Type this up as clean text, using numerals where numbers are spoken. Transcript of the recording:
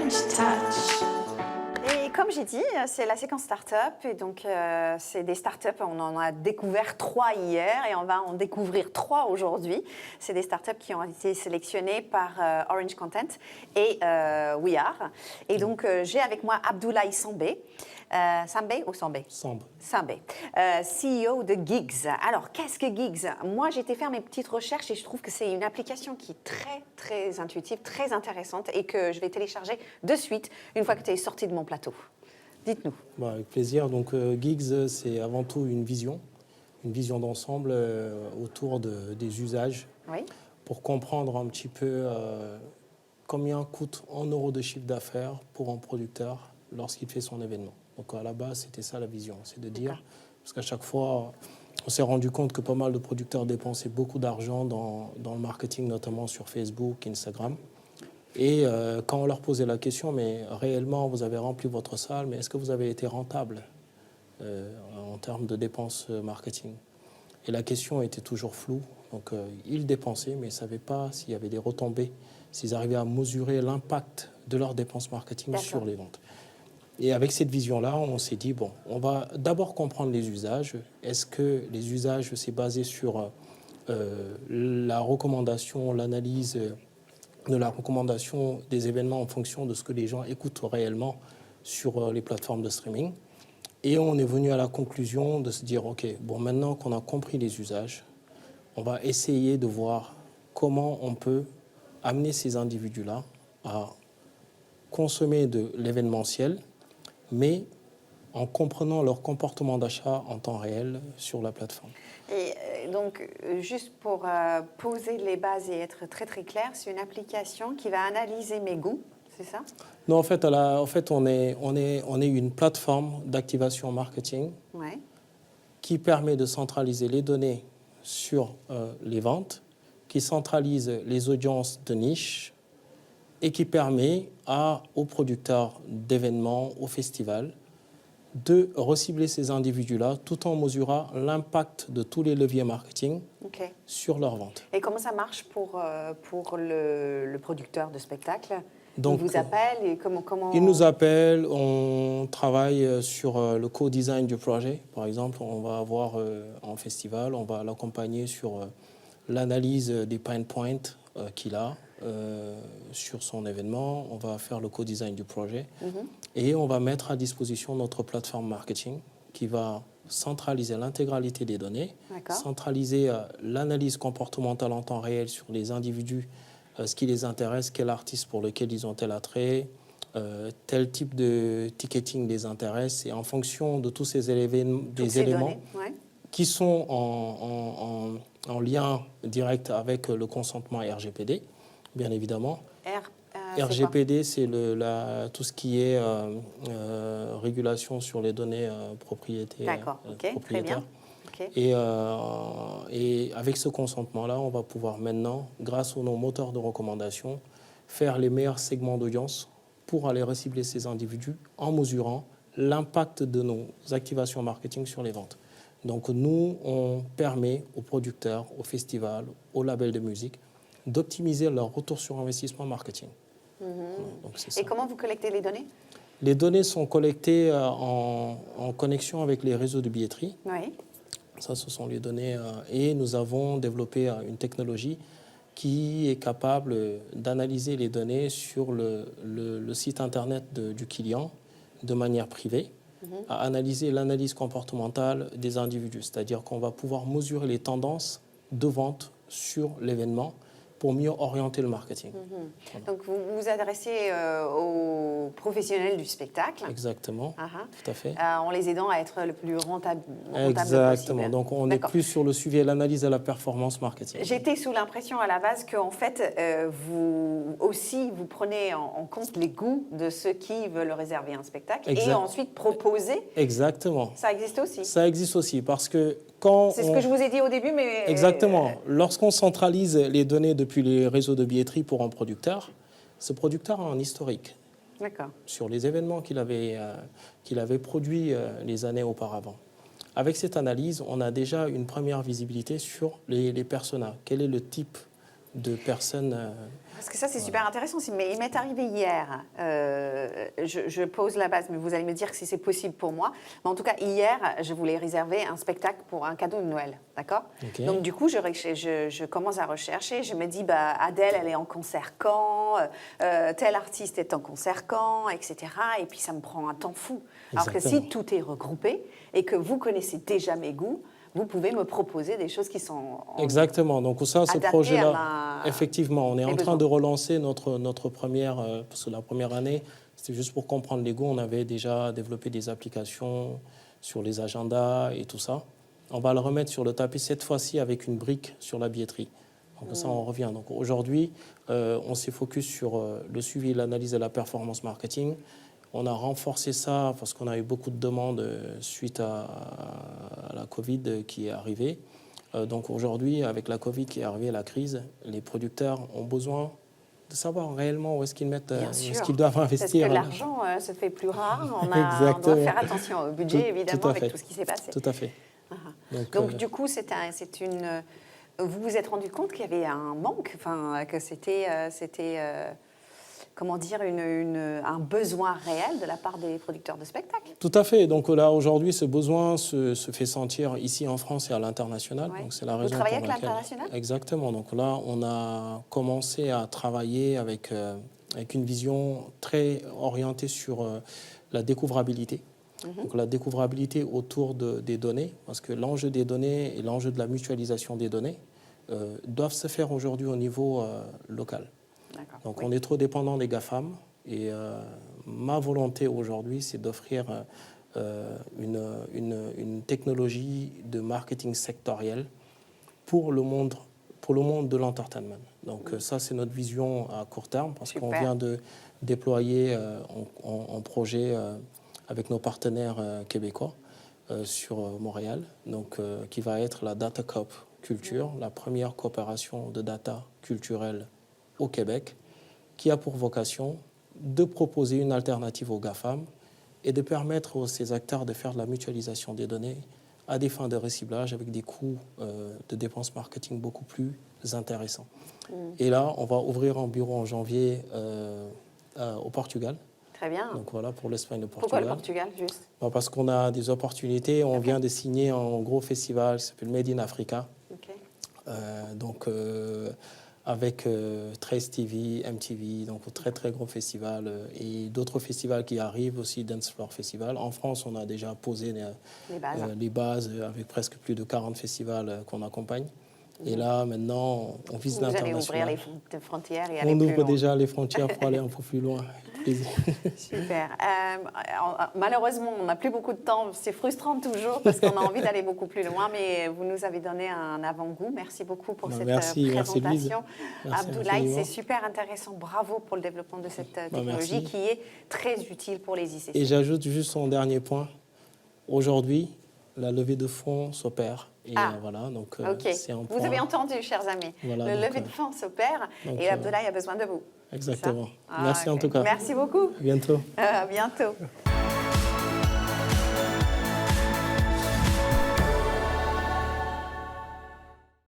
Orange Touch. Et comme j'ai dit, c'est la séquence start-up. Et donc, c'est des start-up. On en a découvert 3 hier et on va en découvrir 3 aujourd'hui. C'est des start-up qui ont été sélectionnées par Orange Content et We Are. Et donc, j'ai avec moi Abdoulaye Sambé. Sambé ou Sambé? Sambé, CEO de Gigs. Alors, qu'est-ce que Gigs? Moi, j'ai été faire mes petites recherches et je trouve que c'est une application qui est très, très intuitive, très intéressante et que je vais télécharger de suite une fois que tu es sorti de mon plateau. Dites-nous. Avec plaisir. Donc, Gigs, c'est avant tout une vision d'ensemble autour des usages Oui. pour comprendre un petit peu combien coûte en euros de chiffre d'affaires pour un producteur lorsqu'il fait son événement. Donc à la base, c'était ça la vision, c'est de dire, parce qu'à chaque fois, on s'est rendu compte que pas mal de producteurs dépensaient beaucoup d'argent dans le marketing, notamment sur Facebook, Instagram. Et quand on leur posait la question, mais réellement, vous avez rempli votre salle, mais est-ce que vous avez été rentable en termes de dépenses marketing? Et la question était toujours floue. Donc ils dépensaient, mais ils ne savaient pas s'il y avait des retombées, s'ils arrivaient à mesurer l'impact de leurs dépenses marketing sur les ventes. Et avec cette vision-là, on s'est dit, bon, on va d'abord comprendre les usages. Est-ce que les usages, c'est basé sur la recommandation, l'analyse de la recommandation des événements en fonction de ce que les gens écoutent réellement sur les plateformes de streaming? Et on est venu à la conclusion de se dire, OK, bon, maintenant qu'on a compris les usages, on va essayer de voir comment on peut amener ces individus-là à consommer de l'événementiel, mais en comprenant leur comportement d'achat en temps réel sur la plateforme. Et donc, juste pour poser les bases et être très très clair, c'est une application qui va analyser mes goûts, c'est ça? Non, en fait, on est une plateforme d'activation marketing qui permet de centraliser les données sur les ventes, qui centralise les audiences de niche et qui permet aux producteurs d'événements, aux festivals, de recibler ces individus-là tout en mesurant l'impact de tous les leviers marketing sur leurs ventes. Et comment ça marche pour le producteur de spectacle? Donc, il vous appelle et comment... Il nous appelle, on travaille sur le co-design du projet. Par exemple, on va avoir en festival, on va l'accompagner sur l'analyse des pain points qu'il a sur son événement. On va faire le co-design du projet et on va mettre à disposition notre plateforme marketing qui va centraliser l'intégralité des données, centraliser l'analyse comportementale en temps réel sur les individus, ce qui les intéresse, quel artiste pour lequel ils ont tel attrait, tel type de ticketing les intéresse. Et en fonction de tous ces éléments qui sont en lien direct avec le consentement RGPD, bien évidemment. RGPD, c'est tout ce qui est régulation sur les données propriétaires. Très bien. Et avec ce consentement-là, on va pouvoir maintenant, grâce aux nos moteurs de recommandation, faire les meilleurs segments d'audience pour aller recibler ces individus en mesurant l'impact de nos activations marketing sur les ventes. Donc nous, on permet aux producteurs, aux festivals, aux labels de musique d'optimiser leur retour sur investissement marketing. Donc, et comment vous collectez les données? Les données sont collectées en connexion avec les réseaux de billetterie. Ça, ce sont les données. Et nous avons développé une technologie qui est capable d'analyser les données sur le site Internet du client de manière privée, à analyser l'analyse comportementale des individus. C'est-à-dire qu'on va pouvoir mesurer les tendances de vente sur l'événement pour mieux orienter le marketing. Donc, vous vous adressez aux professionnels du spectacle. Exactement, tout à fait. En les aidant à être le plus rentable Exactement. possible. Donc, on est plus sur le suivi et l'analyse de la performance marketing. J'étais sous l'impression à la base qu'en fait, vous prenez en compte les goûts de ceux qui veulent réserver un spectacle et ensuite proposer. Exactement. Ça existe aussi. Ça existe aussi parce que c'est ce que je vous ai dit au début, mais... Exactement. Lorsqu'on centralise les données depuis les réseaux de billetterie pour un producteur, ce producteur a un historique sur les événements qu'il avait produits les années auparavant. Avec cette analyse, on a déjà une première visibilité sur les personas. Quel est le type de personnes. Parce que ça, c'est super intéressant aussi. Mais il m'est arrivé hier, je pose la base, mais vous allez me dire si c'est possible pour moi. Mais en tout cas, hier, je voulais réserver un spectacle pour un cadeau de Noël, d'accord? Ok. Donc du coup, je commence à rechercher. Je me dis, bah, Adèle, elle est en concert quand? Tel artiste est en concert quand? Etc. Et puis, ça me prend un temps fou. Alors que Exactement. si tout est regroupé et que vous connaissez déjà mes goûts, vous pouvez me proposer des choses qui sont Exactement. Donc ça, ce adaptées projet-là, à effectivement, on est en train besoins. de relancer notre première, parce que la première année, c'était juste pour comprendre les goûts. On avait déjà développé des applications sur les agendas et tout ça. On va le remettre sur le tapis cette fois-ci avec une brique sur la billetterie. Donc ça, on revient. Donc aujourd'hui, on s'est focus sur le suivi, l'analyse et la performance marketing. On a renforcé ça parce qu'on a eu beaucoup de demandes suite à la Covid qui est arrivée. Donc aujourd'hui, avec la Covid qui est arrivée, la crise, les producteurs ont besoin de savoir réellement où est-ce qu'ils mettent, Bien où sûr. est-ce qu'ils doivent Parce investir. que l'argent se fait plus rare. On doit Exactement. faire attention au budget, évidemment, à avec fait. tout ce qui s'est passé. Tout à fait. Donc, du coup, vous vous êtes rendu compte qu'il y avait un manque, enfin, que c'était comment dire, un besoin réel de la part des producteurs de spectacles. Tout à fait. Donc là, aujourd'hui, ce besoin se fait sentir ici en France et à l'international. Ouais. Donc c'est la Vous raison travaillez pour avec laquelle... l'international ? Exactement. Donc là, on a commencé à travailler avec une vision très orientée sur la découvrabilité. Donc la découvrabilité autour des données, parce que l'enjeu des données et l'enjeu de la mutualisation des données doivent se faire aujourd'hui au niveau local. Donc on est trop dépendant des GAFAM et ma volonté aujourd'hui, c'est d'offrir une technologie de marketing sectoriel pour le monde de l'entertainment. Donc ça, c'est notre vision à court terme parce qu'on vient de déployer en projet avec nos partenaires québécois sur Montréal, donc, qui va être la Data Cop Culture, la première coopération de data culturelle au Québec, qui a pour vocation de proposer une alternative aux GAFAM et de permettre à ces acteurs de faire de la mutualisation des données à des fins de reciblage avec des coûts de dépenses marketing beaucoup plus intéressants. Et là, on va ouvrir un bureau en janvier au Portugal. Très bien. Donc voilà, pour l'Espagne et le Portugal. Pourquoi le Portugal, juste ? Parce qu'on a des opportunités. On vient de signer un gros festival qui s'appelle Made in Africa. Donc, avec Trace TV, MTV, donc un très très gros festival et d'autres festivals qui arrivent aussi, Dance Floor Festival. En France, on a déjà posé les bases avec presque plus de 40 festivals qu'on accompagne. Et là, maintenant, on vise l'international. Vous allez ouvrir les frontières et aller on plus ouvre loin. déjà les frontières pour aller un peu plus loin. Super. Malheureusement, on n'a plus beaucoup de temps. C'est frustrant toujours parce qu'on a envie d'aller beaucoup plus loin, mais vous nous avez donné un avant-goût. Merci beaucoup pour cette présentation. Abdoulaye, c'est super intéressant. Bravo pour le développement de cette technologie qui est très utile pour les ICC. Et j'ajoute juste un dernier point. Aujourd'hui, la levée de fonds s'opère. Et voilà, donc, c'est un point. Vous avez entendu, chers amis. Voilà, le levée de fonds s'opère et Abdoulaye a besoin de vous. Exactement. Merci en tout cas. Merci beaucoup. À bientôt. À bientôt.